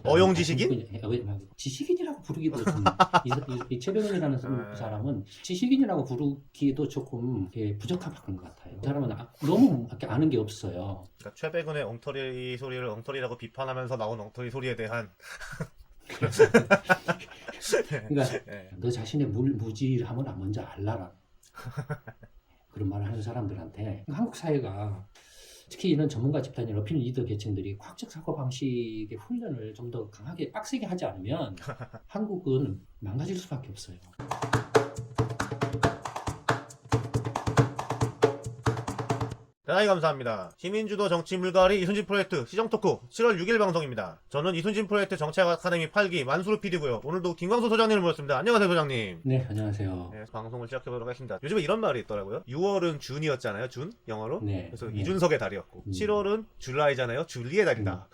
어용지식인? 지식인이라고 부르기도 좀 이 최백은이라는 사람은 지식인이라고 부르기도 조금 부적합한 것 같아요. 이 사람은 너무 아는 게 없어요. 그러니까 최백은의 엉터리 소리를 엉터리라고 비판하면서 나온 엉터리 소리에 대한 그러니까 네. 너 자신의 무지함을 먼저 알라라. 그런 말을 하는 사람들한테 한국 사회가 특히 이런 전문가 집단이나 어필 리더 계층들이 과학적 사고방식의 훈련을 좀 더 강하게 빡세게 하지 않으면 한국은 망가질 수밖에 없어요. 대단히 감사합니다. 시민주도 정치 물갈이 이순신 프로젝트 시정토크 7월 6일 방송입니다. 저는 이순신 프로젝트 정치학 아카데미 8기 만수르 PD고요. 오늘도 김광수 소장님을 모셨습니다. 안녕하세요, 소장님. 네, 안녕하세요. 네, 방송을 시작해보도록 하겠습니다. 요즘에 이런 말이 있더라고요. 6월은 준이었잖아요. 준? 영어로? 네. 그래서 네. 이준석의 달이었고 7월은 줄라이잖아요. 줄리의 달이다.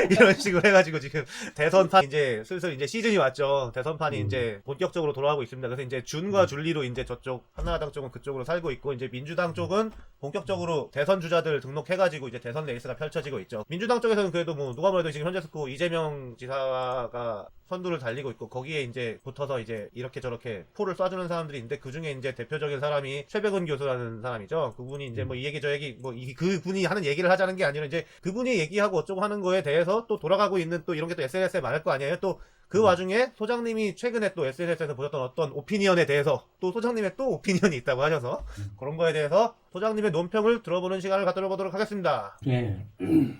이런 식으로 해가지고 지금 대선판 이제 슬슬 이제 시즌이 왔죠. 대선판이 이제 본격적으로 돌아가고 있습니다. 그래서 이제 준과 줄리로 이제 저쪽 한나라당 쪽은 그쪽으로 살고 있고 이제 민주당 쪽은 본격적으로 대선 주자들 등록해가지고 이제 대선 레이스가 펼쳐지고 있죠. 민주당 쪽에서는 그래도 뭐 누가 뭐래도 지금 현재 스코 이재명 지사가 선두를 달리고 있고 거기에 이제 붙어서 이제 이렇게 저렇게 포를 쏴주는 사람들이 있는데 그 중에 이제 대표적인 사람이 최백은 교수라는 사람이죠. 그분이 이제 뭐 이 얘기 저 얘기 뭐 그분이 하는 얘기를 하자는 게 아니라 이제 그분이 얘기하고 어쩌고 하는 거에 대해서 또 돌아가고 있는 또 이런 게 또 SNS에 많을 거 아니에요. 또 그 와중에 소장님이 최근에 또 SNS에서 보셨던 어떤 오피니언에 대해서 또 소장님의 또 오피니언이 있다고 하셔서 그런 거에 대해서 소장님의 논평을 들어보는 시간을 갖도록 보도록 하겠습니다. 네.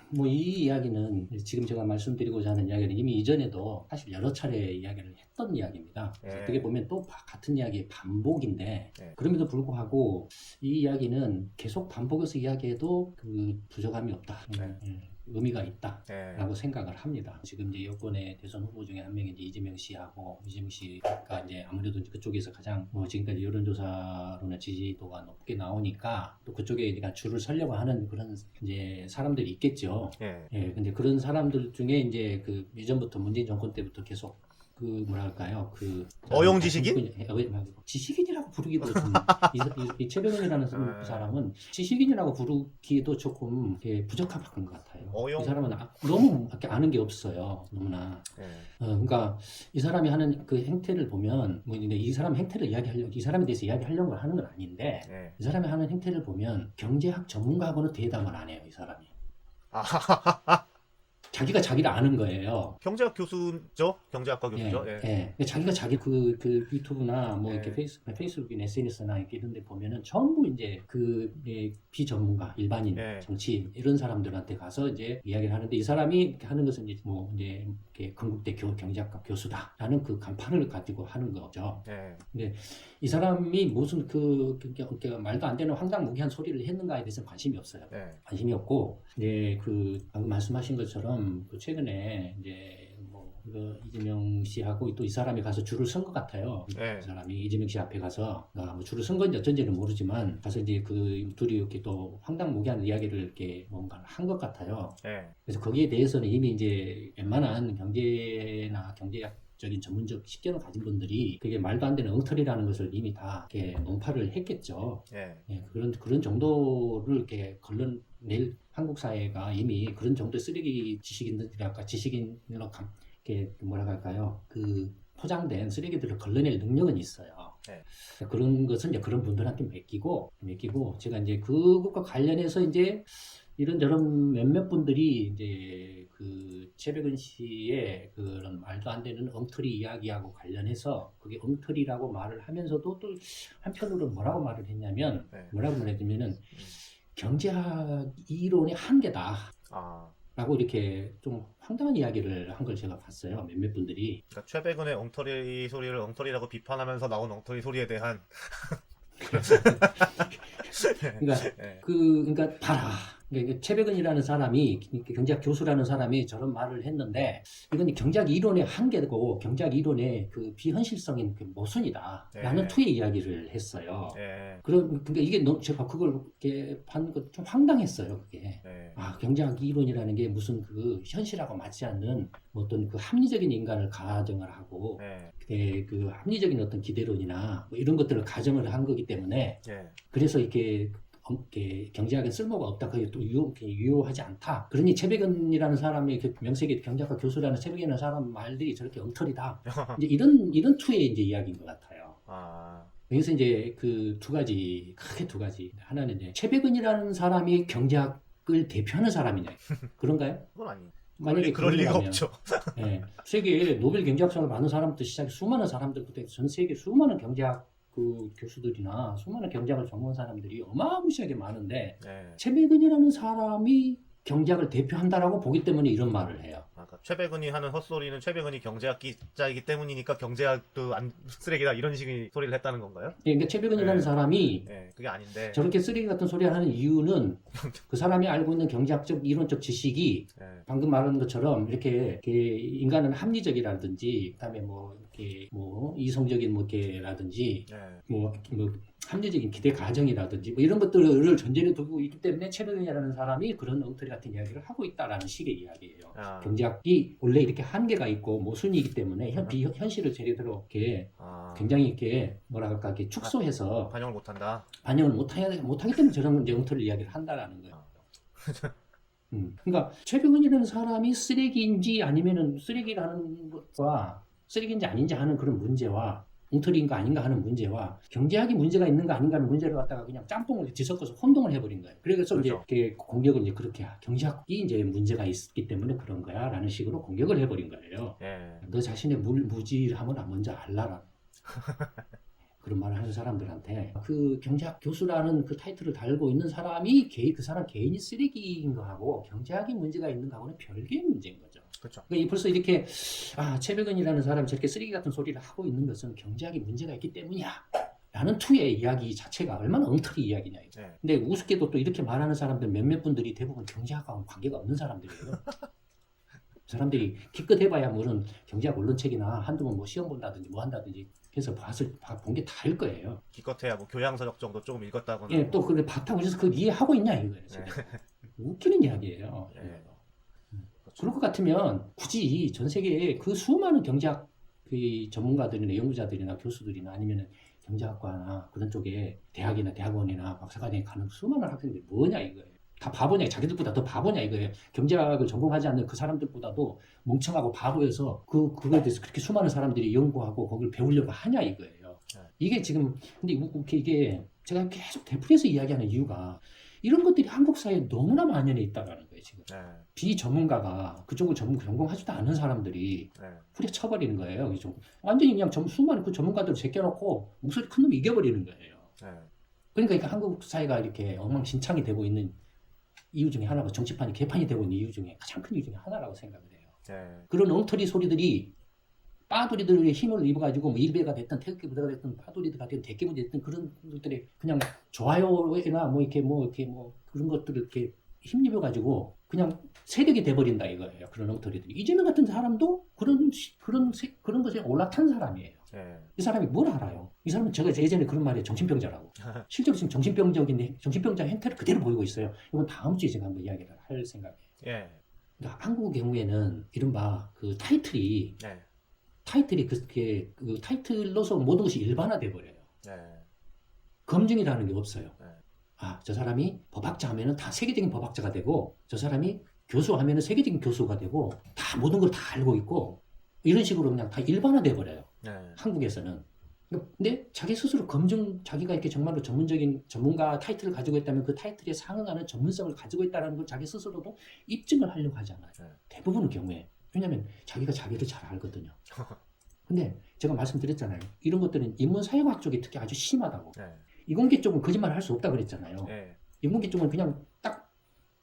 뭐 이 이야기는 지금 제가 말씀드리고자 하는 이야기는 이미 이전에도 사실 여러 차례 이야기를 했던 이야기입니다. 네. 어떻게 보면 또 같은 이야기의 반복인데 네. 그럼에도 불구하고 이 이야기는 계속 반복해서 이야기해도 그 부족함이 없다. 의미가 있다라고 생각을 합니다. 지금 이제 여권의 대선 후보 중에 한 명이 이제 이재명 씨하고 이재명 씨가 이제 아무래도 그쪽에서 가장 지금까지 여론조사로는 지지도가 높게 나오니까 또 그쪽에 이제 줄을 서려고 하는 그런 이제 사람들이 있겠죠. 예, 근데 그런 사람들 중에 이제 그 예전부터 문재인 정권 때부터 계속 그 뭐랄까요 그 어용지식인? 지식인이라고 부르기도 좀 이 최백은이라는 사람은 지식인이라고 부르기도 조금 부적합한 것 같아요. 이 사람은 너무 아는 게 없어요. 너무나. 그러니까 이 사람이 하는 그 행태를 보면 뭐 이 사람 행태를 이야기하려고 이 사람에 대해서 이야기하려고 하는 건 아닌데 이 사람이 하는 행태를 보면 경제학 전문가하고는 대담을 안 해요. 이 사람이. 자기가 자기를 아는 거예요. 경제학 교수죠? 경제학과 교수죠? 자기가 자기 그 유튜브나 뭐 이렇게 페이스북이나 SNS나 이런 데 보면은 전부 이제 그 비전문가, 일반인, 정치인 이런 사람들한테 가서 이제 이야기를 하는데 이 사람이 하는 것은 이제 뭐 이제 건국대 경제학과 교수다라는 그 간판을 가지고 하는 거죠. 근데 이 사람이 무슨 그러니까 말도 안 되는 황당무계한 소리를 했는가에 대해서는 관심이 없어요. 관심이 없고 이제 그 방금 말씀하신 것처럼 그 최근에 이제 이재명 씨하고 또 이 사람이 가서 줄을 선 것 같아요. 이 사람이 이재명 씨 앞에 가서 뭐 줄을 선 건지 어쩐지는 모르지만 가서 이제 그 둘이 이렇게 또 황당무계한 이야기를 이렇게 뭔가 한 것 같아요. 그래서 거기에 대해서는 이미 이제 웬만한 경제나 경제학적인 전문적 식견을 가진 분들이 그게 말도 안 되는 엉터리라는 것을 이미 다 이렇게 논파를 했겠죠. 그런 정도를 이렇게 걸러낼 한국 사회가 이미 그런 정도의 쓰레기 지식인으로 이렇게 뭐라고 할까요? 그 포장된 쓰레기들을 걸러낼 능력은 있어요. 그런 것은 이제 그런 분들한테 맡기고 제가 이제 그것과 관련해서 이제 이런저런 몇몇 분들이 이제 그 최백은 씨의 그런 말도 안 되는 엉터리 이야기하고 관련해서 그게 엉터리라고 말을 하면서도 또 한편으로는 뭐라고 말을 했냐면 뭐라고 말했냐면은 경제학 이론의 한계다. 라고 이렇게 좀 황당한 이야기를 한 걸 제가 봤어요. 몇몇 분들이. 그러니까 최백은의 엉터리 소리를 엉터리라고 비판하면서 나온 엉터리 소리에 대한 그러니까 봐라. 최백은이라는 사람이 경제학 교수라는 사람이 저런 말을 했는데 이건 경제학 이론의 한계고 경제학 이론의 그 비현실성인 그 모순이다라는 투의 이야기를 했어요. 그러니까 이게 제가 그걸 이렇게 반 좀 황당했어요. 그게 경제학 이론이라는 게 무슨 그 현실하고 맞지 않는 어떤 그 합리적인 인간을 가정을 하고 그 합리적인 어떤 기대론이나 뭐 이런 것들을 가정을 한 거기 때문에 그래서 이렇게 경제학에 쓸모가 없다. 그게 또 유효하지 않다. 그러니 최백은이라는 사람이 그 명색이 경제학과 교수라는 최백이라는 사람 말들이 저렇게 엉터리다. 이제 이런 투의 이제 이야기인 것 같아요. 아, 여기서 이제 그 두 가지, 크게 두 가지. 하나는 이제 최백은이라는 사람이 경제학을 대표하는 사람이냐. 그런가요? 그건 아니. 만약에 그럴 리가 그런다면, 없죠. 예, 세계에 노벨 경제학상을 받는 사람부터 시작해 수많은 사람들부터 전 세계 수많은 경제학 그 교수들이나 수많은 경제학을 전공한 사람들이 어마무시하게 많은데 네. 최백은이라는 사람이 경제학을 대표한다라고 보기 때문에 이런 말을 해요. 아까 최백은이 하는 헛소리는 최백은이 경제학 기자이기 때문이니까 경제학도 안 쓰레기다 이런 식의 소리를 했다는 건가요? 예, 그러니까 최백은이라는 네. 사람이 네, 그게 아닌데. 저렇게 쓰레기 같은 소리를 하는 이유는 그 사람이 알고 있는 경제학적 이론적 지식이 네. 방금 말한 것처럼 이렇게 인간은 합리적이라든지 그다음에 뭐 이렇게 뭐 이성적인 뭐 게라든지 네. 뭐 합리적인 기대 가정이라든지 뭐 이런 것들을 전제로 두고 있기 때문에 최백은이라는 사람이 그런 엉터리 같은 이야기를 하고 있다라는 식의 이야기예요. 아. 경제학이 원래 이렇게 한계가 있고 모순이기 때문에 현실을 제대로 이렇게 굉장히 이렇게 뭐라 할까 이렇게 축소해서 반영을 못한다. 반영을 못하기 때문에 저런 이제 엉터리 이야기를 한다라는 거예요. 그러니까 최백은이라는 사람이 쓰레기인지 아니면은 쓰레기라는 것과 쓰레기인지 아닌지 하는 그런 문제와 엉터리인가 아닌가 하는 문제와 경제학이 문제가 있는가 아닌가 하는 문제를 갖다가 그냥 짬뽕을 뒤섞어서 혼동을 해버린 거예요. 그래서 그렇죠. 이제 이렇게 공격을 이제 그렇게 경제학이 이제 문제가 있기 때문에 그런 거야라는 식으로 공격을 해버린 거예요. 네. 너 자신의 무지함을 먼저 알라라. 그런 말을 하는 사람들한테 그 경제학 교수라는 그 타이틀을 달고 있는 사람이 그 사람 개인이 쓰레기인 거하고 경제학이 문제가 있는 거하고는 별개의 문제인 거죠. 그렇죠. 그러니까 벌써 이렇게 최백은이라는 사람이 저렇게 쓰레기 같은 소리를 하고 있는 것은 경제학이 문제가 있기 때문이야. 라는 투의 이야기 자체가 얼마나 엉터리 이야기냐. 이거. 네. 근데 우습게도 또 이렇게 말하는 사람들 몇몇 분들이 대부분 경제학하고는 관계가 없는 사람들이에요. 사람들이 기껏 해봐야 무슨 경제학 언론책이나 한두 번 뭐 시험 본다든지 뭐 한다든지 해서 본 게 다일 거예요. 기껏해야 뭐 교양서적 정도 조금 읽었다거나. 예, 또 그걸 바탕 해서 그걸 이해하고 있냐 이거예요. 지금. 웃기는 이야기예요. 네. 그럴 것 같으면 굳이 전 세계에 그 수많은 경제학 그 전문가들이나 연구자들이나 교수들이나 아니면 경제학과나 그런 쪽에 대학이나 대학원이나 박사과정에 가는 수많은 학생들이 뭐냐 이거예요. 다 바보냐, 자기들보다 더 바보냐 이거예요. 경제학을 전공하지 않는 그 사람들보다도 멍청하고 바보여서 그거에 대해서 그렇게 수많은 사람들이 연구하고 거기를 배우려고 하냐 이거예요. 이게 지금 근데 이게 제가 계속 되풀이해서 이야기하는 이유가 이런 것들이 한국 사회에 너무나 만연해 있다라는 거예요 지금. 네. 비전문가가 그쪽을 전공하지도 않은 사람들이 네. 후려쳐버리는 거예요. 완전히 그냥 수많은 그 전문가들을 제껴놓고 목소리 큰 놈이 이겨버리는 거예요. 네. 그러니까 한국 사회가 이렇게 엉망진창이 되고 있는 이유 중에 하나가 정치판이 개판이 되고 있는 이유 중에 가장 큰 이유 중에 하나라고 생각을 해요. 네. 그런 엉터리 소리들이 빠두리들의 힘을 입어가지고 뭐 일베가 됐든 태극기 부대가 됐든 빠두리들가 됐든 대깨문이 됐든 그런 것들이 그냥 좋아요나 뭐 이렇게 뭐 그런 것들을 이렇게 힘입어가지고 그냥 세력이 돼버린다 이거예요. 그런 엉터리들이. 이재명 같은 사람도 그런 것에 올라탄 사람이에요. 네. 이 사람이 뭘 알아요? 이 사람은 제가 예전에 그런 말에 정신병자라고. 실제로 지금 정신병자 행태를 그대로 보이고 있어요. 이건 다음 주에 제가 한번 이야기를 할 생각이에요. 예. 그러니까 한국의 경우에는 이른바 그 타이틀이 네. 그 타이틀로서 모든 것이 일반화돼 버려요. 네. 검증이라는 게 없어요. 네. 저 사람이 법학자 하면은 다 세계적인 법학자가 되고, 저 사람이 교수 하면은 세계적인 교수가 되고, 다 모든 걸 다 알고 있고, 이런 식으로 그냥 다 일반화돼 버려요. 네. 한국에서는. 근데 자기 스스로 자기가 이렇게 정말로 전문적인 전문가 타이틀을 가지고 있다면 그 타이틀에 상응하는 전문성을 가지고 있다는 걸 자기 스스로도 입증을 하려고 하잖아요. 네. 대부분의 경우에. 왜냐하면 자기가 자기를 잘 알거든요. 근데 제가 말씀드렸잖아요. 이런 것들은 인문사회학 쪽이 특히 아주 심하다고. 네. 이공계 쪽은 거짓말 할 수 없다 그랬잖아요. 네. 인공계 쪽은 그냥 딱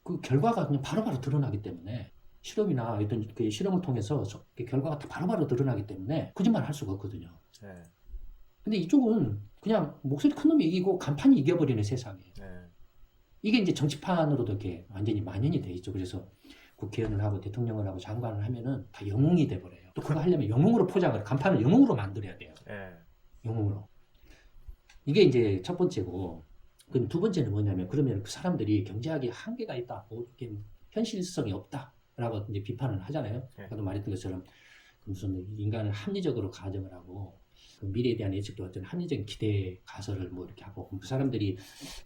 그 결과가 그냥 바로바로 드러나기 때문에 실험이나 어떤 그 실험을 통해서 그 결과가 다 바로바로 드러나기 때문에 거짓말 할 수가 없거든요. 네. 근데 이쪽은 그냥 목소리 큰 놈이 이기고 간판이 이겨버리는 세상이에요. 네. 이게 이제 정치판으로도 이렇게 완전히 만연이 돼 있죠. 그래서 국회의원을 하고 대통령을 하고 장관을 하면은 다 영웅이 돼버려요. 또 그거 하려면 영웅으로 포장을, 간판을 영웅으로 만들어야 돼요. 네. 영웅으로. 이게 이제 첫 번째고, 그럼 두 번째는 뭐냐면, 그러면 그 사람들이 경제학에 한계가 있다, 이게 현실성이 없다라고 이제 비판을 하잖아요. 네. 아까도 말했던 것처럼 무슨 인간을 합리적으로 가정을 하고 그 미래에 대한 예측도 어떤 합리적인 기대 가설을 뭐 이렇게 하고 그 사람들이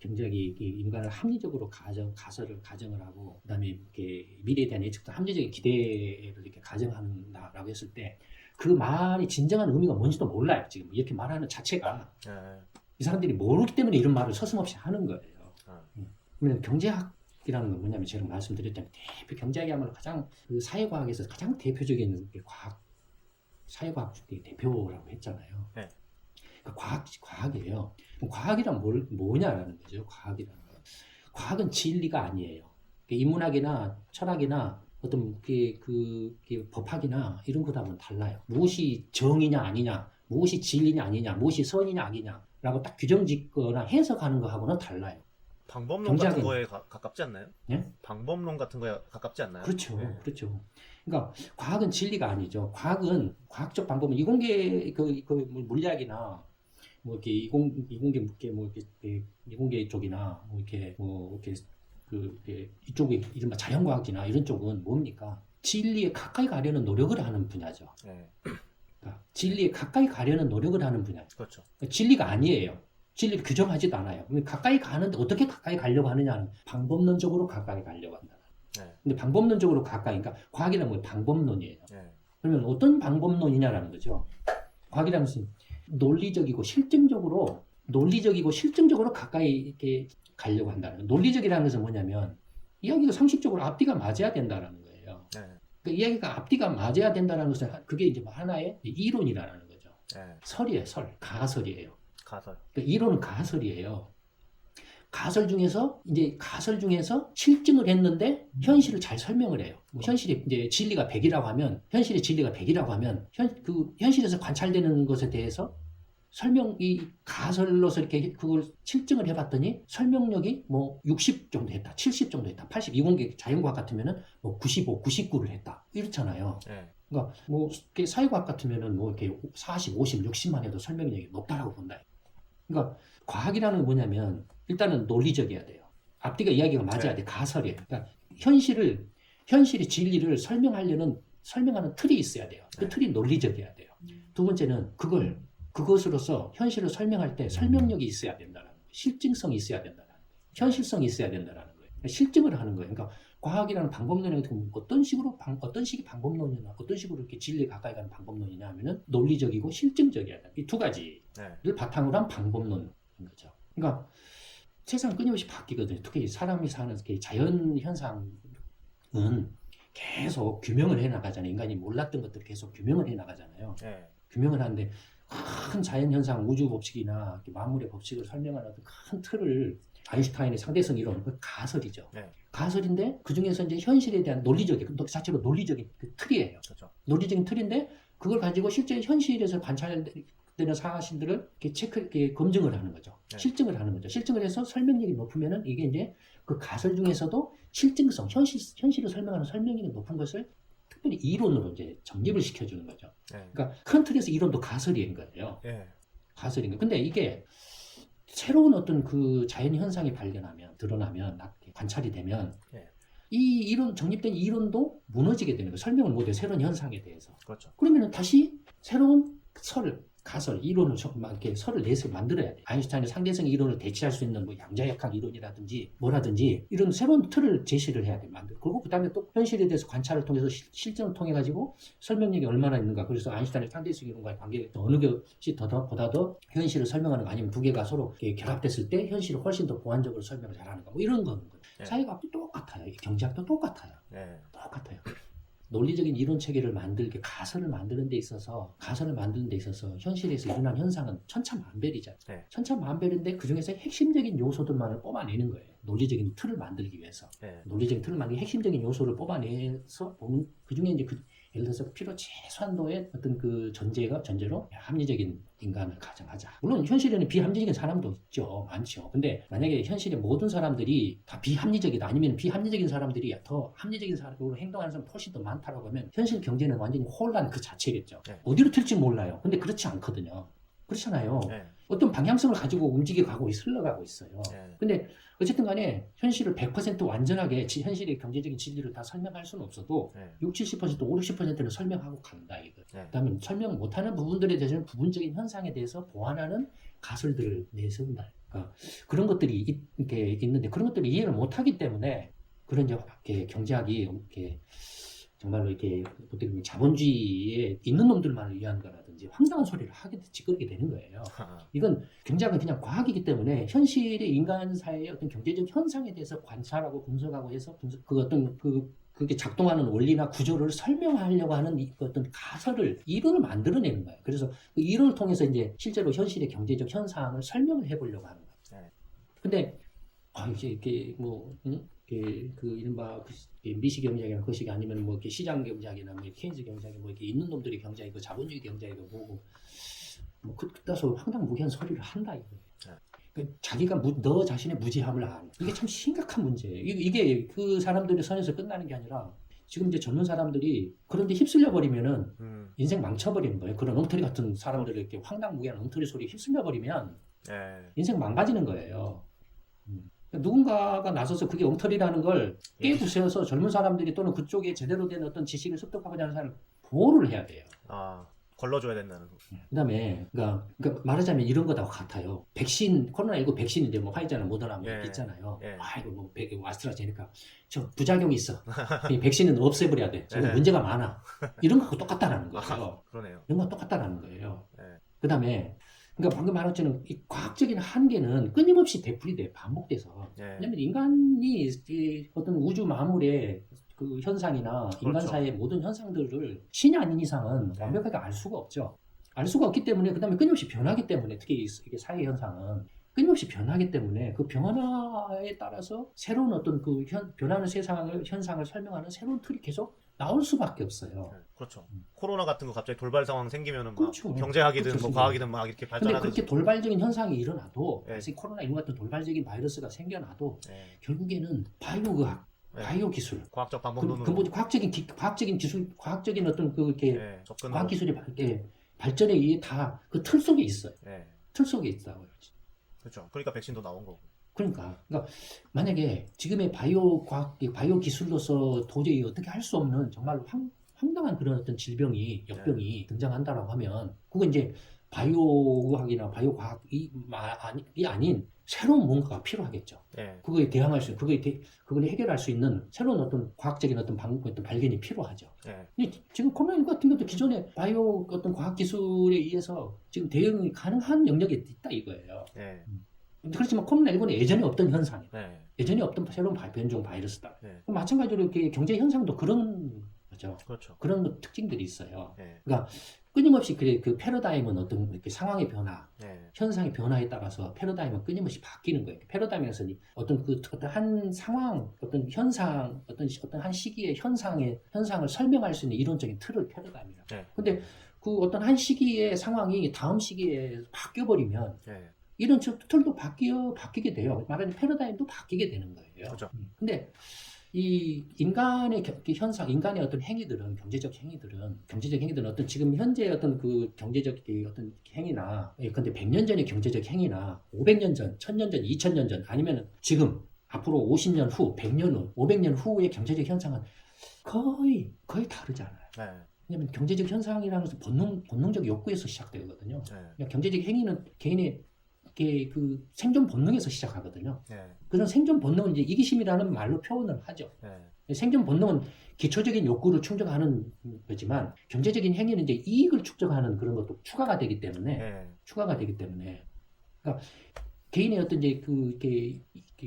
굉장히 인간을 합리적으로 가설을 가정을 하고 그다음에 이렇게 미래에 대한 예측도 합리적인 기대를 이렇게 가정한다라고 했을 때 그 말이 진정한 의미가 뭔지도 몰라요. 지금 이렇게 말하는 자체가 이 사람들이 모르기 때문에 이런 말을 서슴없이 하는 거예요. 그러면 경제학이라는 건 뭐냐면 제가 말씀드렸잖아요. 대표 경제학이야말로 가장 그 사회과학에서 가장 대표적인 과학 사회과학 중에 대표라고 했잖아요. 네. 그러니까 과학이에요. 그럼 과학이란 뭐냐라는 거죠. 과학이라는 건. 과학은 진리가 아니에요. 인문학이나 철학이나 어떤 그 법학이나 이런 거하고는 달라요. 무엇이 정이냐 아니냐, 무엇이 진리냐 아니냐, 무엇이 선이냐 악이냐라고 딱 규정 짓거나 해석하는 거하고는 달라요. 방법론 같은 거에 가깝지 않나요? 예? 방법론 같은 거에 가깝지 않나요? 그렇죠. 네. 그렇죠. 그러니까 과학은 진리가 아니죠. 과학은 과학적 방법은 이공계 물리학이나 뭐 이렇게 이공계 쪽이나 이쪽에 이른바 자연과학이나 이런 쪽은 뭡니까? 진리에 가까이 가려는 노력을 하는 분야죠. 네. 그러니까 진리에 가까이 가려는 노력을 하는 분야. 그렇죠. 그러니까 진리가 아니에요. 진리를 규정하지도 않아요. 가까이 가는데 어떻게 가까이 가려고 하느냐는 방법론적으로 가까이 가려고 한다. 네. 근데 방법론적으로 가까이, 그러니까 과학이란 건 방법론이에요. 네. 그러면 어떤 방법론이냐라는 거죠. 과학이라는 것은 논리적이고 실증적으로 가까이 이렇게 가려고 한다는 거예요. 논리적이라는 것은 뭐냐면 이야기가 상식적으로 앞뒤가 맞아야 된다는 거예요. 네. 그 이야기가 앞뒤가 맞아야 된다는 것은 그게 이제 하나의 이론이라는 거죠. 네. 설이에요, 가설이에요. 가설. 그러니까 이론은 가설이에요. 가설 중에서 실증을 했는데 현실을 잘 설명을 해요. 뭐 현실이 이제 진리가 100이라고 하면 현실의 진리가 100이라고 하면 현실에서 관찰되는 것에 대해서 설명이 가설로서 이렇게 그걸 실증을 해봤더니 설명력이 뭐 60 정도 했다, 70 정도 했다, 80 이공계 자연과학 같으면은 뭐 95, 99를 했다 이렇잖아요. 네. 그러니까 뭐 사회과학 같으면은 뭐 이렇게 40, 50, 60만 해도 설명력이 높다라고 본다. 그러니까 과학이라는 건 뭐냐면 일단은 논리적이어야 돼요. 앞뒤가 이야기가 맞아야 돼. 가설이에요. 그러니까 현실의 진리를 설명하는 틀이 있어야 돼요. 그 틀이 논리적이어야 돼요. 두 번째는 그것으로서 현실을 설명할 때 설명력이 있어야 된다는 거예요. 실증성이 있어야 된다는 거예요. 현실성이 있어야 된다는 거예요. 실증을 하는 거예요. 그러니까 과학이라는 방법론이 어떤 식이 방법론이나 어떤 식으로 이렇게 진리에 가까이 가는 방법론이냐 하면은 논리적이고 실증적이어야 돼요. 이 두 가지를 바탕으로 한 방법론인 거죠. 그러니까 세상 끊임없이 바뀌거든요. 특히 사람이 사는 자연 현상은 계속 규명을 해 나가잖아요. 인간이 몰랐던 것들을 계속 규명을 해 나가잖아요. 네. 규명을 하는데 큰 자연 현상, 우주 법칙이나 만물의 법칙을 설명하는 어떤 큰 틀을 아인슈타인의 상대성 이론, 그 가설이죠. 네. 가설인데 그 중에서 이제 현실에 대한 논리적인, 그 자체로 논리적인 그 틀이에요. 그렇죠. 논리적인 틀인데 그걸 가지고 실제 현실에서 관찰되는 사실들을 이렇게 검증을 하는 거죠. 네. 실증을 하는 거죠. 실증을 해서 설명력이 높으면은 이게 이제 그 가설 중에서도 실증성, 현실을 설명하는 설명력이 높은 것을 특별히 이론으로 이제 정립을 시켜주는 거죠. 네. 그러니까 큰 틀에서 이론도 가설인 거예요. 네. 가설인 거예요. 근데 이게 새로운 어떤 그 자연 현상이 드러나면, 관찰이 되면, 네. 이 이론, 정립된 이론도 무너지게 되는 거예요. 설명을 못해요. 새로운 현상에 대해서. 그렇죠. 그러면 다시 새로운 가설, 이론을 이렇게 설을 내서 만들어야 돼요. 아인슈타인의 상대성 이론을 대체할 수 있는 뭐 양자역학 이론이라든지 뭐라든지 이런 새로운 틀을 제시를 해야 돼요. 그리고 그 다음에 또 현실에 대해서 관찰을 통해서 실증을 통해 가지고 설명력이 얼마나 있는가. 그래서 아인슈타인의 상대성 이론과의 관계 어느 것이 보다 더 현실을 설명하는 거 아니면 두 개가 서로 결합됐을 때 현실을 훨씬 더 보완적으로 설명을 잘하는 거. 뭐 이런 거는 거예요. 네. 사회과학도 똑같아요. 경제학도 똑같아요. 네. 똑같아요. 논리적인 이론 체계를 가설을 만드는 데 있어서 현실에서 일어난 현상은 천차만별이잖아요. 네. 천차만별인데 그 중에서 핵심적인 요소들만을 뽑아내는 거예요. 논리적인 틀을 만들기 위해서. 네. 논리적인 틀을 만들기 핵심적인 요소를 뽑아내서 보면 그 중에 이제 예를 들어서 필요 최소한도의 어떤 그 전제로 합리적인 인간을 가정하자. 물론 현실에는 비합리적인 사람도 있죠. 많죠. 근데 만약에 현실의 모든 사람들이 다 비합리적이다. 아니면 비합리적인 사람들이 더 합리적인 사람으로 행동하는 사람 훨씬 더 많다라고 하면 현실 경제는 완전히 혼란 그 자체겠죠. 네. 어디로 튈지 몰라요. 근데 그렇지 않거든요. 그렇잖아요. 네. 어떤 방향성을 가지고 움직여가고 흘러가고 있어요. 네. 근데 어쨌든 간에 현실을 100% 완전하게 현실의 경제적인 진리를 다 설명할 수는 없어도 네. 60, 70%, 5, 60%는 설명하고 간다 이거. 네. 그다음에 설명 못하는 부분들에 대해서는 부분적인 현상에 대해서 보완하는 가설들을 내세운다. 그러니까 그런 것들이 이렇게 있는데 그런 것들을 이해를 못하기 때문에 그런 이제 경제학이 이렇게 정말로 이렇게 어떻게 보면 자본주의에 있는 놈들만을 위한 거라든지 황당한 소리를 하게 찌그러게 되는 거예요. 이건 경제학은 그냥 과학이기 때문에 현실의 인간 사회의 어떤 경제적 현상에 대해서 관찰하고 분석하고 해서 그 어떤 그게 작동하는 원리나 구조를 설명하려고 하는 그 어떤 가설을 이론을 만들어내는 거예요. 그래서 그 이론을 통해서 이제 실제로 현실의 경제적 현상을 설명을 해보려고 하는 거예요. 근데 이게 뭐 그 이른바 미시 경제학이나 거시기 아니면 뭐 이렇게 시장 경제학이나 뭐 케인즈 경제학이 뭐 이렇게 있는 놈들이 경제학이고 자본주의 경제학이고 뭐고 뭐 그따서 황당무계한 소리를 한다 이거예요. 자기가 너 자신의 무지함을 아는 이게 참 심각한 문제예요. 이게 그 사람들의 선에서 끝나는 게 아니라 지금 이제 젊은 사람들이 그런데 휩쓸려 버리면은 인생 망쳐버리는 거예요. 그런 엉터리 같은 사람들을 이렇게 황당무계한 엉터리 소리에 휩쓸려 버리면 인생 망가지는 거예요. 누군가가 나서서 그게 엉터리라는 걸 깨부셔서 젊은 사람들이 또는 그쪽에 제대로 된 어떤 지식을 습득하고자 하는 사람을 보호를 해야 돼요. 걸러줘야 된다는 거. 그다음에 그러니까 말하자면 이런 거하고 같아요. 백신 코로나19 백신인데 뭐 화이자나 모더나 뭐 있잖아요. 이거 뭐 아스트라제네카 저 부작용이 있어. 이 백신은 없애버려야 돼. 지금 문제가 많아. 이런 거하고 똑같다라는 거예요. 그러네요. 이런 거 똑같다라는 거예요. 그다음에 그러니까 방금 말한 것처럼 이 과학적인 한계는 끊임없이 되풀이돼 반복돼서. 왜냐면 인간이 어떤 우주 만물의 그 현상이나 인간 그렇죠. 사회의 모든 현상들을 신이 아닌 이상은 완벽하게 알 수가 없죠. 알 수가 없기 때문에 그다음에 끊임없이 변하기 때문에 특히 이게 사회 현상은 끊임없이 변하기 때문에 그 변화에 따라서 새로운 어떤 그 변하는 현상을 설명하는 새로운 틀이 계속 나올 수밖에 없어요. 그렇죠. 코로나 같은 거 갑자기 돌발 상황 생기면은 막 그렇죠. 경제학이든 그렇죠. 뭐 과학이든 막 이렇게 근데 발전하는. 그렇게 돌발적인 현상이 일어나도 코로나19 같은 돌발적인 바이러스가 생겨나도 결국에는 바이오의학, 바이오 기술, 과학적 방법론으로 근본 과학적인 기술, 과학적인 어떤 이렇게 과학 기술이 발전에 의해 다 그 틀 속에 있어요. 틀 속에 있다고요. 그렇죠. 그러니까 백신도 나온 거고. 그러니까 만약에 지금의 바이오 기술로서 도저히 어떻게 할 수 없는 정말로 황당한 그런 어떤 질병이 역병이 등장한다라고 하면 그건 이제 바이오의학이나 바이오과학이 아닌 새로운 뭔가가 필요하겠죠. 그거에 대항할 수, 그걸 해결할 수 있는 새로운 어떤 과학적인 어떤 어떤 발견이 필요하죠. 근데 지금 코로나19 같은 것도 기존의 바이오 어떤 과학 기술에 의해서 지금 대응이 가능한 영역에 있다 이거예요. 그렇지만 코로나19는 예전에 없던 현상이에요. 예전에 없던 새로운 변종 바이러스다. 마찬가지로 이렇게 경제 현상도 그런 거죠. 그렇죠. 그런 특징들이 있어요. 그러니까 끊임없이 그 패러다임은 어떤 이렇게 상황의 변화, 현상의 변화에 따라서 패러다임은 끊임없이 바뀌는 거예요. 패러다임에서 어떤 한 상황, 어떤 현상, 어떤 한 시기의 현상을 설명할 수 있는 이론적인 틀을 패러다임이라고. 근데 그 어떤 한 시기의 상황이 다음 시기에 바뀌어 버리면 이런 틀도 바뀌게 돼요. 말하자면 패러다임도 바뀌게 되는 거예요. 그렇죠. 근데 이 인간의 현상, 인간의 어떤 행위들은 경제적 행위들은 어떤 지금 현재 어떤 그 경제적 어떤 행위나 근데 100년 전의 경제적 행위나 500년 전, 1000년 전, 2000년 전 아니면 지금 앞으로 50년 후, 100년 후, 500년 후의 경제적 현상은 거의 다르지 않아요. 왜냐하면 경제적 현상이라는 것은 본능적 욕구에서 시작되거든요. 경제적 행위는 개인의 그 생존 본능에서 시작하거든요. 그런 생존 본능은 이제 이기심이라는 말로 표현을 하죠. 생존 본능은 기초적인 욕구를 충족하는 거지만 경제적인 행위는 이제 이익을 축적하는 그런 것도 추가가 되기 때문에 그러니까 개인의 어떤 이제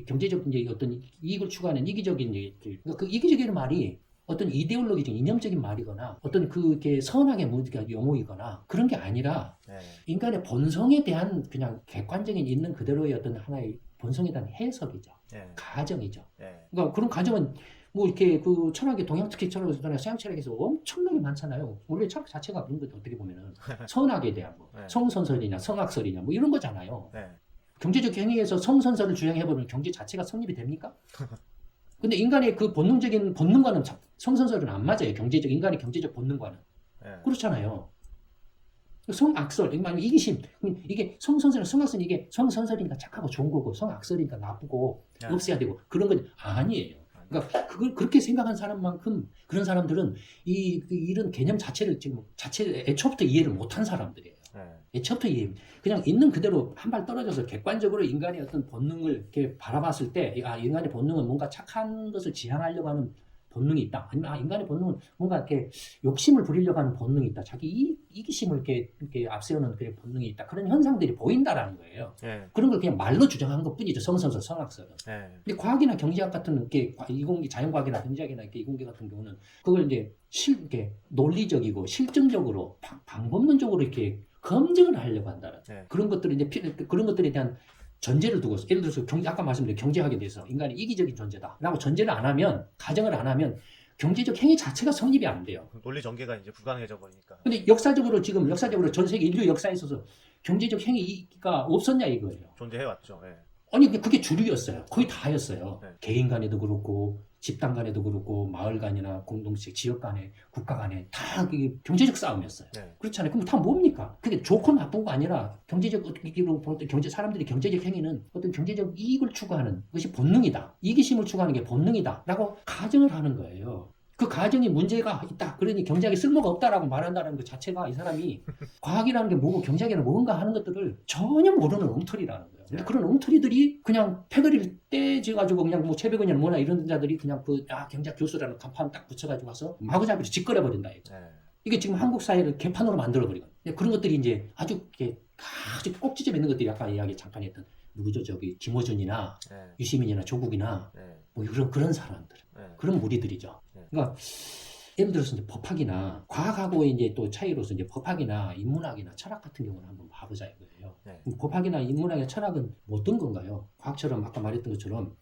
경제적 이제 어떤 이익을 추구하는 이기적인 그러니까 그 이기적인 말이 어떤 이데올로기적 이념적인 말이거나 어떤 그게 선악의 용어이거나 그런 게 아니라 인간의 본성에 대한 그냥 객관적인 있는 그대로의 어떤 하나의 본성에 대한 해석이죠. 가정이죠. 그러니까 그런 가정은 뭐 이렇게 그 철학의 동양 특히 철학이나 서양 철학에서 엄청나게 많잖아요. 원래 철학 자체가 그런 거죠. 어떻게 보면은 선악에 대한 뭐 성선설이냐 성악설이냐 뭐 이런 거잖아요. 경제적 행위에서 성선설을 주장해보면 경제 자체가 성립이 됩니까? 근데 인간의 그 본능적인 본능과는 성선설은 안 맞아요. 인간의 경제적 본능과는. 그렇잖아요. 성악설, 이기심. 이게 성악설이 이게 성선설이니까 착하고 좋은 거고 성악설이니까 나쁘고 없애야 되고 그런 건 아니에요. 그러니까 그걸 그렇게 생각한 사람만큼 그런 사람들은 이런 개념 자체를 지금 애초부터 이해를 못한 사람들이에요. 애초부터 그냥 있는 그대로 한 발 떨어져서 객관적으로 인간의 어떤 본능을 이렇게 바라봤을 때, 인간의 본능은 뭔가 착한 것을 지향하려고 하는 본능이 있다. 아니면 인간의 본능은 뭔가 이렇게 욕심을 부리려고 하는 본능이 있다. 자기 이기심을 이렇게 앞세우는 그런 본능이 있다. 그런 현상들이 보인다라는 거예요. 그런 걸 그냥 말로 주장한 것뿐이죠. 성선설, 성악설은. 근데 과학이나 경제학 같은 이공계, 자연과학이나 경제학이나 이공계 같은 경우는 그걸 이제 이렇게 논리적이고 실증적으로 방법론적으로 이렇게 검증을 하려고 한다는 그런 것들이 이제 그런 것들에 대한 전제를 두고서 예를 들어서 아까 말씀드린 경제학에 대해서 인간이 이기적인 존재다라고 전제를 안 하면 가정을 안 하면 경제적 행위 자체가 성립이 안 돼요. 논리 전개가 이제 불가능해져 버리니까. 근데 역사적으로 전 세계 인류 역사에 있어서 경제적 행위가 없었냐 이거예요. 존재해 왔죠. 아니 그게 주류였어요. 거의 다였어요. 개인 간에도 그렇고 집단 간에도 그렇고 마을 간이나 공동체, 지역 간에, 국가 간에 다 그게 경제적 싸움이었어요. 그렇잖아요. 그럼 다 뭡니까? 그게 좋고 나쁘고가 아니라 사람들이 경제적 행위는 어떤 경제적 이익을 추구하는 것이 본능이다. 이기심을 추구하는 게 본능이다라고 가정을 하는 거예요. 그 가정에 문제가 있다. 그러니 경제학에 쓸모가 없다라고 말한다는 것 자체가 이 사람이 과학이라는 게 뭐고 경제학이라는 게 뭔가 하는 것들을 전혀 모르는 엉터리라는 거예요. 근데 그런 엉터리들이 그냥 패거리를 떼져가지고 그냥 뭐 최백은이나 뭐나 이런 자들이 그냥 경제학 교수라는 간판 딱 붙여가지고 와서 마구잡이로 짓거려버린다. 이게 지금 한국 사회를 개판으로 만들어버리거든요. 그런 것들이 이제 아주 꼭 찢어 있는 것들이 아까 이야기 잠깐 했던 누구죠? 김어준이나 유시민이나 조국이나 뭐 그런 사람들. 그런 무리들이죠. 그러니까 예를 들어서 이제 법학이나 과학하고의 이제 또 차이로서 이제 법학이나 인문학이나 철학 같은 경우는 한번 봐보자 이거예요. 법학이나 인문학이나 철학은 뭐 어떤 건가요? 과학처럼 아까 말했던 것처럼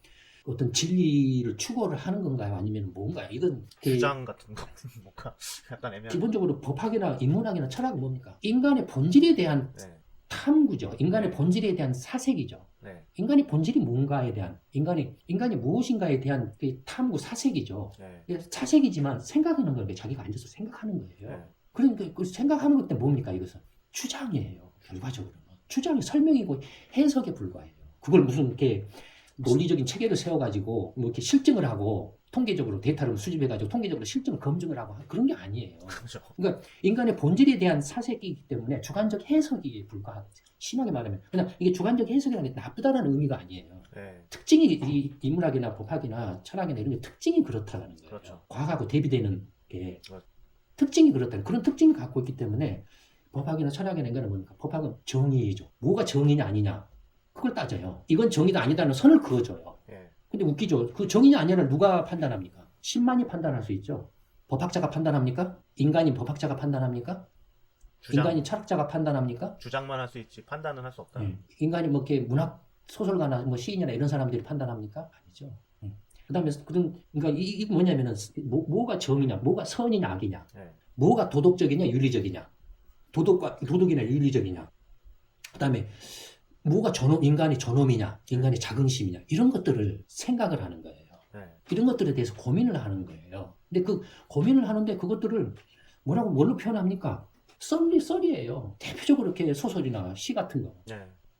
어떤 진리를 추구를 하는 건가요? 아니면 뭔가요? 이건 주장 같은 거 뭔가 약간 애매한. 기본적으로 법학이나 인문학이나 철학은 뭡니까? 인간의 본질에 대한 탐구죠. 인간의 본질에 대한 사색이죠. 인간의 본질이 뭔가에 대한 인간이 무엇인가에 대한 그 탐구 사색이죠. 사색이지만 생각하는 건데 자기가 앉아서 생각하는 거예요. 그러니까 그 생각하는 것 때문에 뭡니까 이것은 추장이에요. 결과적으로는 추장이 설명이고 해석에 불과해요. 그걸 무슨 이렇게 논리적인 체계를 세워가지고 뭐 이렇게 실증을 하고 통계적으로 데이터를 수집해가지고 통계적으로 실증을 검증을 하고 그런 게 아니에요. 그렇죠. 그러니까 인간의 본질에 대한 사색이기 때문에 주관적 해석이 불과하다. 심하게 말하면 그냥 이게 주관적 해석이라는 게 나쁘다라는 의미가 아니에요. 특징이 이 인문학이나 법학이나 철학이나 이런 게 특징이 그렇다는 거예요. 그렇죠. 과학하고 대비되는 게 그렇죠. 특징이 그렇다는 그런 특징을 갖고 있기 때문에 법학이나 철학이나 인간은 뭡니까? 법학은 정의죠. 뭐가 정의냐 아니냐 그걸 따져요. 이건 정의다 아니다는 선을 그어줘요. 근데 웃기죠. 그 정의냐 아니냐를 누가 판단합니까? 신만이 판단할 수 있죠. 법학자가 판단합니까? 인간이 법학자가 판단합니까? 인간이 철학자가 판단합니까? 주장만 할 수 있지 판단은 할 수 없다. 인간이 뭐 이렇게 문학 소설가나 뭐 시인이나 이런 사람들이 판단합니까? 아니죠. 그다음에 그러니까 이게 뭐냐면은 뭐가 정의냐, 뭐가 선이냐 악이냐, 뭐가 도덕적이냐 윤리적이냐, 도덕이나 윤리적이냐. 그다음에 뭐가 인간이 존엄이냐, 인간의 자긍심이냐 이런 것들을 생각을 하는 거예요. 이런 것들에 대해서 고민을 하는 거예요. 근데 그 고민을 하는데 그것들을 뭘로 표현합니까? 썰이에요. 대표적으로 이렇게 소설이나 시 같은 거.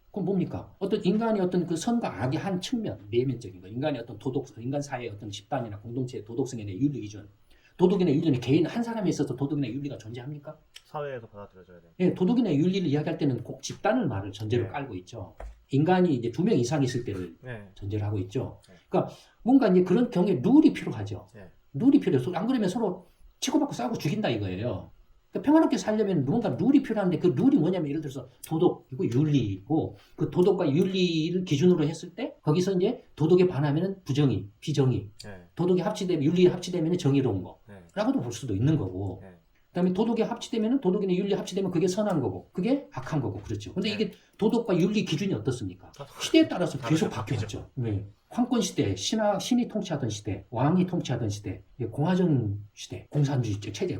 그건 뭡니까? 어떤 인간의 어떤 그 선과 악의 한 측면, 내면적인 거. 인간의 어떤 인간 사회의 어떤 집단이나 공동체의 도덕성에 대한 윤리 기준. 도덕이나 윤리는 개인 한 사람에 있어서 도덕이나 윤리가 존재합니까? 사회에서 받아들여져야 돼. 네, 도덕이나 윤리를 이야기할 때는 꼭 집단을 말을 전제로 깔고 있죠. 인간이 이제 2명 이상 있을 때를 전제로 하고 있죠. 그러니까 뭔가 이제 그런 경우에 룰이 필요하죠. 룰이 필요해요. 안 그러면 서로 치고받고 싸우고 죽인다 이거예요. 그러니까 평화롭게 살려면 뭔가 룰이 필요한데 그 룰이 뭐냐면 예를 들어서 도덕이고 윤리이고 그 도덕과 윤리를 기준으로 했을 때 거기서 이제 도덕에 반하면 부정의, 비정의, 도덕이 합치되면 윤리에 합치되면 정의로운 거라고도 볼 수도 있는 거고 그다음에 도덕에 합치되면 도덕이나 윤리에 합치되면 그게 선한 거고 그게 악한 거고 그렇죠. 근데 이게 도덕과 윤리 기준이 어떻습니까? 시대에 따라서 계속 바뀌었죠. 황권 시대, 신이 통치하던 시대, 왕이 통치하던 시대, 공화정 시대, 공산주의 체제,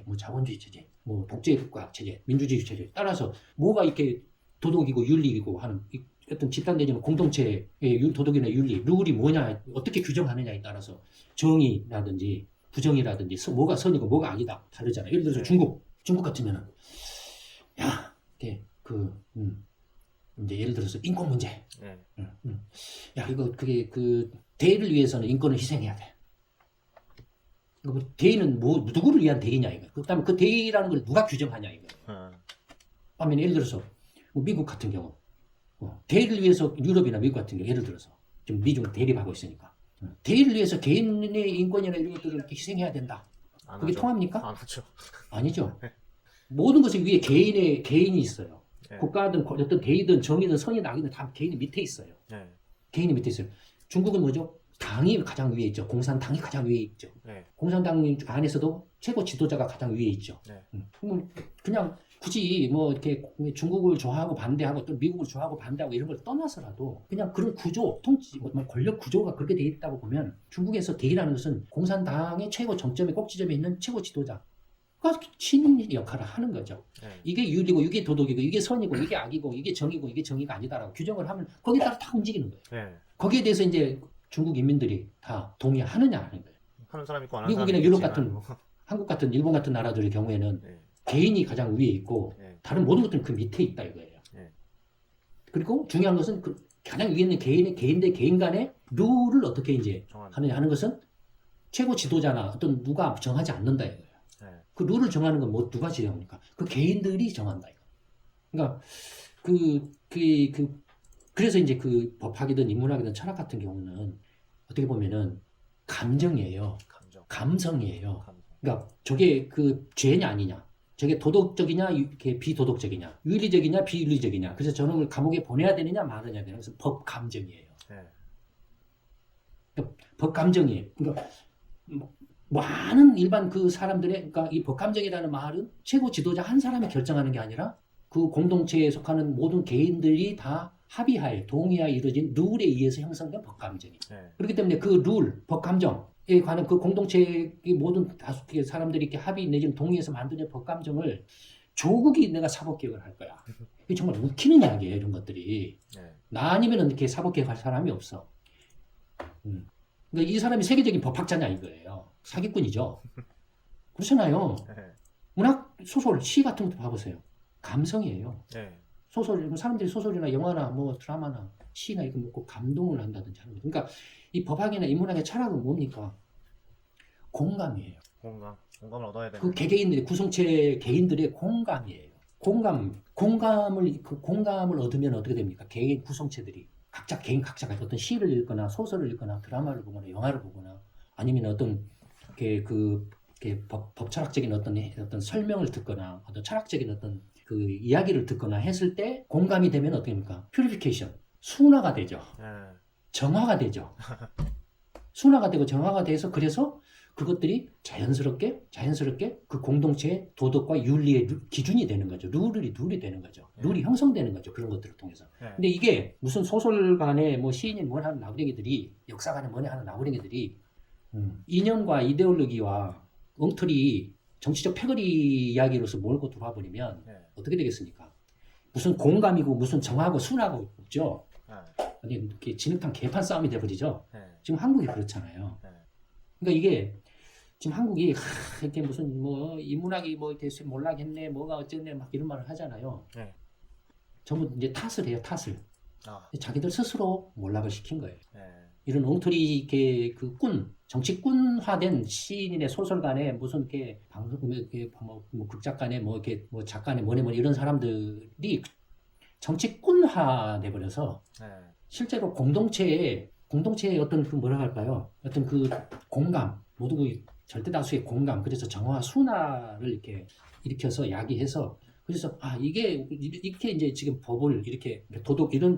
뭐 자본주의 체제, 뭐 독재 국가 체제, 민주주의 체제 따라서 뭐가 이렇게 도덕이고 윤리이고 하는 어떤 집단 내지는 공동체의 도덕이나 윤리, 룰이 뭐냐, 어떻게 규정하느냐에 따라서 정의라든지 부정이라든지 뭐가 선이고 뭐가 악이다 다르잖아요. 예를 들어서 중국 같으면은 야, 이제 예를 들어서 인권 문제. 네. 야, 이거 그게 그 대의를 위해서는 인권을 희생해야 돼. 뭐 대의는 뭐 누구를 위한 대의냐 이거. 그다음에 그 대의라는 걸 누가 규정하냐 이거. 반면 예를 들어서 뭐 미국 같은 경우 대의를 위해서 유럽이나 미국 같은 경우 예를 들어서 지금 미중 대립하고 있으니까 대의를 위해서 개인의 인권이나 이런 것들을 이렇게 희생해야 된다. 그게 통합니까? 안 하죠. 아니죠. 모든 것을 위에 개인이 있어요. 네. 국가든 어떤 대의든 정의든 선이든 악이든 다 개인이 밑에 있어요. 네. 개인이 밑에 있어요. 중국은 뭐죠? 당이 가장 위에 있죠. 공산당이 가장 위에 있죠. 네. 공산당 안에서도 최고 지도자가 가장 위에 있죠. 네. 그냥 굳이 뭐 이렇게 중국을 좋아하고 반대하고 또 미국을 좋아하고 반대하고 이런 걸 떠나서라도 그냥 그런 구조, 권력 구조가 그렇게 돼 있다고 보면 중국에서 대의라는 것은 공산당의 최고 정점에 꼭지점에 있는 최고 지도자. 가 신인 역할을 하는 거죠. 네. 이게 윤리고 이게 도덕이고 이게 선이고 이게 악이고 이게 정의고 이게 정의가 아니다라고 규정을 하면 거기에 따라 다 움직이는 거예요. 네. 거기에 대해서 이제 중국 인민들이 다 동의하느냐 하는 거예요. 하는 사람 있고 안 하는 사람 미국이나 유럽 같은 뭐. 한국 같은 일본 같은 나라들의 경우에는 네. 개인이 가장 위에 있고 네. 다른 모든 것들은 그 밑에 있다 이거예요. 네. 그리고 중요한 것은 그 가장 위에 있는 개인 대 개인 간의 룰을 어떻게 이제 하느냐 하는 것은 최고 지도자나 어떤 누가 정하지 않는다 이거예요. 네. 그 룰을 정하는 건 뭐 누가 정합니까? 그 개인들이 정한다 이거. 그러니까 그래서 이제 그 법학이든 인문학이든 철학 같은 경우는 어떻게 보면은 감정이에요. 감성이에요. 그러니까 저게 그 죄냐 아니냐. 저게 도덕적이냐 이렇게 비도덕적이냐. 윤리적이냐 비윤리적이냐. 그래서 저놈을 감옥에 보내야 되느냐 말아야 되느냐. 그래서 법 감정이에요. 네. 그러니까 법 감정이에요. 그러니까 많은 일반 그 사람들의 그러니까 이 법 감정이라는 말은 최고 지도자 한 사람이 결정하는 게 아니라 그 공동체에 속하는 모든 개인들이 다 합의하에 동의하에 이루어진 룰에 의해서 형성된 법 감정이에요. 네. 그렇기 때문에 그 룰, 법 감정에 관한 그 공동체의 모든 다수 사람들이 이렇게 합의 내지는 동의해서 만드는 법 감정을 조국이 내가 사법개혁을 할 거야. 이게 정말 웃기는 이야기예요, 이런 것들이. 네. 나 아니면 이렇게 사법개혁할 사람이 없어. 그러니까 이 사람이 세계적인 법학자냐 이거예요. 사기꾼이죠. 그렇잖아요. 네. 문학, 소설, 시 같은 것도 봐보세요. 감성이에요. 네. 소설, 사람들이 소설이나 영화나 뭐 드라마나 시나 이거 먹고 감동을 한다든지 하는 거죠. 그러니까 이 법학이나 인문학의 철학은 뭡니까? 공감이에요. 공감을 얻어야 되는. 그 개개인들의 구성체 개인들의 공감이에요. 공감을 얻으면 어떻게 됩니까? 개인 구성체들이 개인 각자가 어떤 시를 읽거나 소설을 읽거나 드라마를 보거나 영화를 보거나 아니면 어떤 법 철학적인 어떤 설명을 듣거나 어떤 철학적인 어떤 그 이야기를 듣거나 했을 때 공감이 되면 어떻게 됩니까? 퓨리피케이션, 순화가 되죠. 네. 정화가 되죠. 순화가 되고 정화가 돼서 그래서 그것들이 자연스럽게 그 공동체의 도덕과 윤리의 기준이 되는 거죠. 룰이 되는 거죠. 룰이 형성되는 거죠. 그런 것들을 통해서. 네. 근데 이게 무슨 소설간에 뭐 시인이 뭘 하는 나부랭이들이 역사관에 뭘 하는 나부랭이들이 이념과 이데올로기와 엉터리 정치적 패거리 이야기로서 몰고 들어와 버리면 네. 어떻게 되겠습니까? 무슨 공감이고 무슨 정하고 순하고 없죠. 네. 아니 이렇게 진흙탕 개판 싸움이 돼버리죠. 네. 지금 한국이 그렇잖아요. 네. 그러니까 이게 지금 한국이 이렇게 무슨 뭐 인문학이 뭐 이렇게 몰락했네 뭐가 어쨌네 막 이런 말을 하잖아요. 네. 전부 이제 탓을 해요. 자기들 스스로 몰락을 시킨 거예요. 네. 이런 엉터리 이렇게 그 정치꾼화된 시인의 소설가네 무슨 이렇게 방송 이렇게 뭐 극작가네 뭐 이렇게 뭐 작가네 뭐네 이런 사람들이 정치꾼화 돼 버려서 네. 실제로 공동체의 어떤 그 뭐라 할까요? 어떤 그 공감 모두 그 절대 다수의 공감 그래서 정화 순화를 이렇게 일으켜서 야기해서 그래서 이게 이렇게 이제 지금 법을 이렇게 이런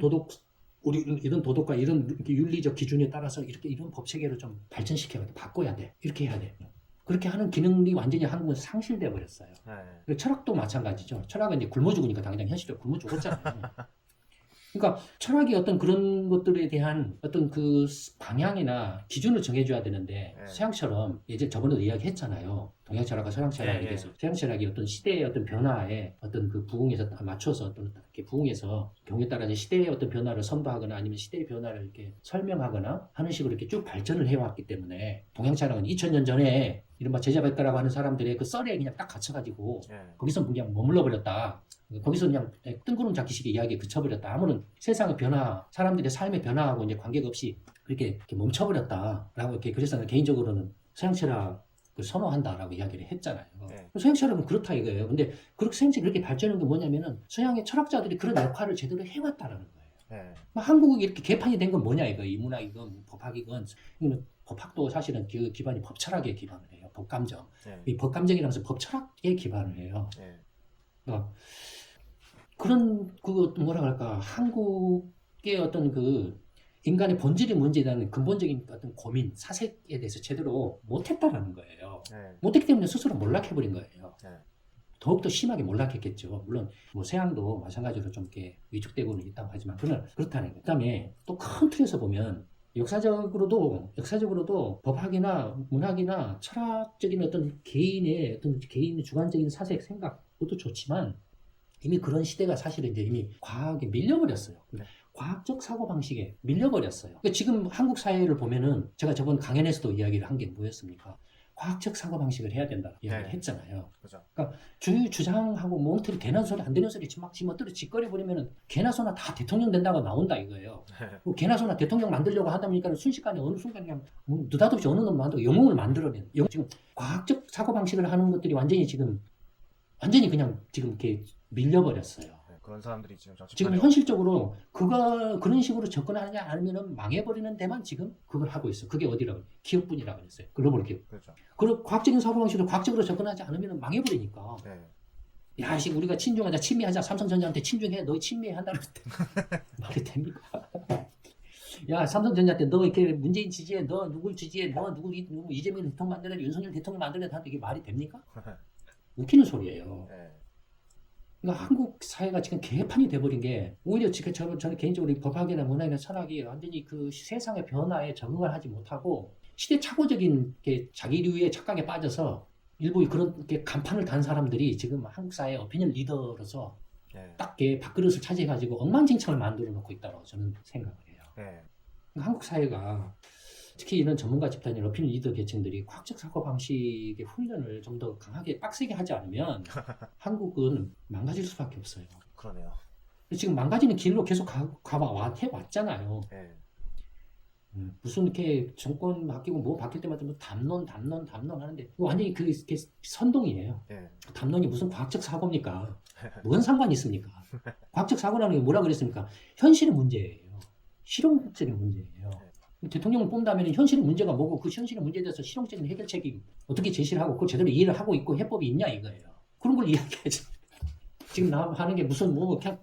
도덕과 이런 윤리적 기준에 따라서 이런 법 체계를 좀 발전시켜야 돼. 바꿔야 돼. 이렇게 해야 돼. 그렇게 하는 기능이 완전히 한국은 상실돼 버렸어요. 네. 철학도 마찬가지죠. 철학은 이제 굶어 죽으니까 당장 현실적으로 굶어 죽었잖아요. 그러니까 철학이 어떤 그런 것들에 대한 어떤 그 방향이나 기준을 정해줘야 되는데 네. 서양처럼 예전 저번에도 이야기했잖아요. 동양 철학과 서양 철학에 네, 대해서 서양 철학이 어떤 시대의 어떤 변화에 어떤 그 부흥에서 맞춰서 어떤 이렇게 부흥해서 경우에 따라 이제 시대의 어떤 변화를 선도하거나 아니면 시대의 변화를 이렇게 설명하거나 하는 식으로 이렇게 쭉 발전을 해왔기 때문에 동양 철학은 2000년 전에 이른바 제자백가라고 하는 사람들의 그 썰에 그냥 딱 갇혀가지고 예. 거기서 그냥 머물러 버렸다. 거기서 그냥 뜬구름 잡기식의 이야기에 그쳐버렸다. 아무런 세상의 변화, 사람들의 삶의 변화하고 이제 관계가 없이 그렇게 멈춰버렸다라고 이렇게 그래서 개인적으로는 서양 철학을 선호한다라고 이야기를 했잖아요. 네. 서양 철학은 그렇다 이거예요. 근데 그렇게 서양 철학이 그렇게 발전한 게 뭐냐면은 서양의 철학자들이 그런 역할을 제대로 해왔다라는 거예요. 네. 한국이 이렇게 개판이 된 건 뭐냐 이거 이문학이건 법학이건 이거는 법학도 사실은 그 기반이 법철학에 기반을 해요. 법감정. 네. 이 법감정이라면서 법철학에 기반을 해요. 네. 그러니까 그런 그 뭐라 그럴까 한국의 어떤 그 인간의 본질의 문제에 대한 근본적인 어떤 고민, 사색에 대해서 제대로 못했다라는 거예요. 네. 못했기 때문에 스스로 몰락해버린 거예요. 네. 더욱더 심하게 몰락했겠죠. 물론 뭐 서양도 마찬가지로 좀 이렇게 위축되고는 있다고 하지만 그러나 그렇다는 거예요. 그다음에 또 큰 틀에서 보면 역사적으로도 법학이나 문학이나 철학적인 어떤 개인의 주관적인 사색 생각 그것도 좋지만 이미 그런 시대가 사실은 이제 이미 과학에 밀려버렸어요. 네. 과학적 사고 방식에 밀려버렸어요. 그러니까 지금 한국 사회를 보면은 제가 저번 강연에서도 이야기를 한 게 뭐였습니까? 과학적 사고 방식을 해야 된다 이야기를 네. 했잖아요. 그죠. 그러니까 주장하고 몬트리 되는 소리 안 되는 소리 막 지멋대로 짓거려 버리면은 개나 소나 다 대통령 된다고 나온다 이거예요. 그 개나 소나 대통령 만들려고 하다 보니까 순식간에 어느 순간 그냥 느닷없이 어느 놈 만들고 영웅을 만들어낸. 지금 과학적 사고 방식을 하는 것들이 완전히 그냥 지금 이렇게 밀려버렸어요. 네. 그런 사람들이 지금 지금 현실적으로 그런 식으로 접근하느냐 아니면은 망해버리는 데만 지금 그걸 하고 있어. 그게 어디라고? 기업분이라고 했어요. 글로벌 기업. 그렇죠. 그리고 과학적인 사고방식으로 과학적으로 접근하지 않으면 망해버리니까. 네. 야, 우리가 친중하자, 친미하자, 삼성전자한테 친중해, 너희 친미한다는 말이 됩니까? 야, 삼성전자한테 너 이렇게 문재인 지지해, 너 누굴 지지해, 너 누구 이재명 대통령 만들래, 윤석열 대통령 만들래, 하는데 이게 말이 됩니까? 웃기는 소리예요. 네. 그러니까 한국 사회가 지금 개판이 돼버린 게 오히려 지금 저는 개인적으로 이 법학이나 문학이나 철학이 완전히 그 세상의 변화에 적응을 하지 못하고 시대착오적인 자기류의 착각에 빠져서 일부 그런 간판을 단 사람들이 지금 한국 사회 오피니언 리더로서 네. 딱 밥그릇을 차지해가지고 엉망진창을 만들어 놓고 있다고 저는 생각을 해요. 네. 그러니까 한국 사회가 특히 이런 전문가 집단이나 오피니언 리더 계층들이 과학적 사고방식의 훈련을 좀 더 강하게 빡세게 하지 않으면 한국은 망가질 수밖에 없어요. 그러네요. 지금 망가지는 길로 계속 해왔잖아요. 네. 무슨 이렇게 정권 바뀌고 뭐 바뀔 때마다 뭐 담론 하는데 완전히 그게 선동이에요. 네. 담론이 무슨 과학적 사고입니까? 뭔 상관이 있습니까? 과학적 사고라는 게 뭐라 그랬습니까? 현실의 문제예요. 실용적인 문제예요. 대통령을 뽑는다면 현실의 문제가 뭐고 그 현실의 문제에 대해서 실용적인 해결책이 어떻게 제시를 하고 그걸 제대로 이해를 하고 있고 해법이 있냐 이거예요. 그런 걸 이야기하지. 지금 하는 게 무슨 그냥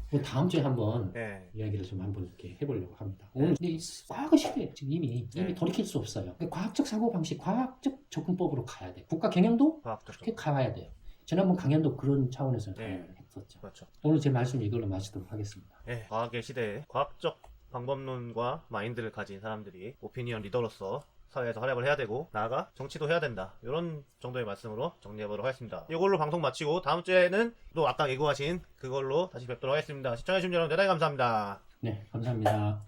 뭐 다음 주에 한번 네. 이야기를 좀 한번 이렇게 해보려고 합니다. 오늘 근데 이 과거 시대 지금 이미 네. 돌이킬 수 없어요. 과학적 사고 방식, 과학적 접근법으로 가야 돼. 국가 경영도 과학적 그렇게 가야 돼요. 지난번 강연도 그런 차원에서 네. 했었죠. 그렇죠. 오늘 제 말씀 이걸로 마치도록 하겠습니다. 네. 과학의 시대에 과학적 방법론과 마인드를 가진 사람들이 오피니언 리더로서 사회에서 활약을 해야 되고 나아가 정치도 해야 된다. 이런 정도의 말씀으로 정리해보도록 하겠습니다. 이걸로 방송 마치고 다음 주에는 또 아까 예고하신 그걸로 다시 뵙도록 하겠습니다. 시청해주신 여러분 대단히 감사합니다. 네, 감사합니다.